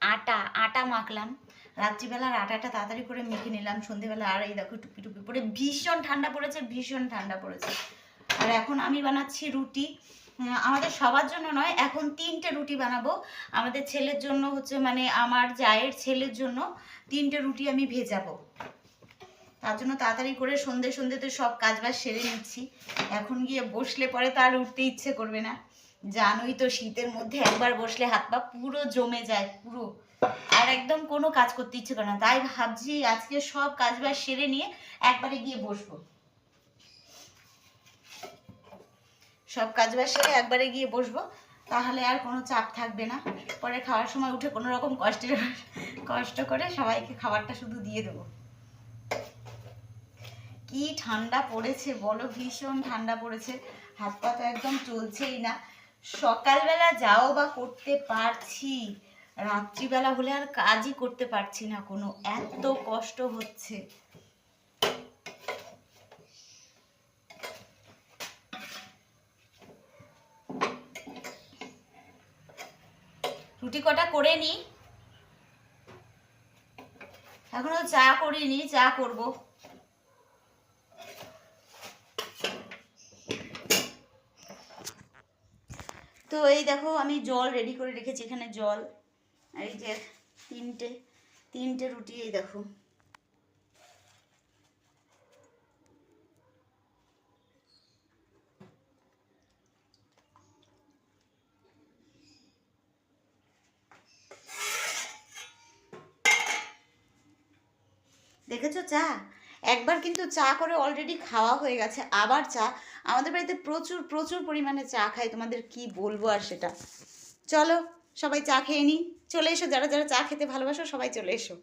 আটা মাখলাম, রাত্রিবেলার আটাটা তাড়াতাড়ি করে মেখে নিলাম, সন্ধেবেলা আর এই দেখো টুপি টুপি পরে ভীষণ ঠান্ডা পড়েছে, ভীষণ ঠান্ডা পড়েছে। আর এখন আমি বানাচ্ছি রুটি, আমাদের সবার জন্য নয়, এখন 3টে রুটি বানাবো। আমাদের ছেলের জন্য হচ্ছে মানে আমার জায়ের ছেলের জন্য 3টে রুটি আমি ভেজাবো। তার জন্য তাড়াতাড়ি করে সন্ধে সন্ধেতে সব কাজবাজ সেরে নিচ্ছি। এখন গিয়ে বসলে পরে তো আর উঠতে ইচ্ছে করবে না, জানোই তো শীতের মধ্যে একবার বসলে হাত পা পুরো জমে যায় পুরো, আর একদম কোনো কাজ করতে ইচ্ছে করে না। তাই ভাবছি আজকে সব কাজবাজ সেরে নিয়ে একবারে গিয়ে বসবো, সব কাজবাজ সেরে একবারে গিয়ে বসবো, তাহলে আর কোনো চাপ থাকবে না। পরে খাওয়ার সময় উঠে কোনো রকম কষ্ট করে সবাইকে খাবারটা শুধু দিয়ে দেবো। কি ঠান্ডা পড়েছে বলো, ভীষণ ঠান্ডা পড়েছে, হাত পা তো একদম চলছেই না। সকালবেলা যাও বা করতে পারছি, রাত্রিবেলা হলে আর কাজই করতে পারছি না কোনো, এত কষ্ট হচ্ছে। রুটি কটা করে নি, এখনো চা করিনি, চা করব। তো এই দেখো আমি জল রেডি করে রেখেছি, এখানে জল, এই যে তিনটে রুটি, এই দেখো। দেখেছো চা, একবার কিন্তু চা করে অলরেডি খাওয়া হয়ে গেছে, আবার চা। আমাদের বাড়িতে প্রচুর প্রচুর পরিমাণে চা খায়, তোমাদের কি বলবো আর সেটা। চলো সবাই চা খেয়ে নিই, চলে এসো, যারা যারা চা খেতে ভালোবাসো সবাই চলে এসো।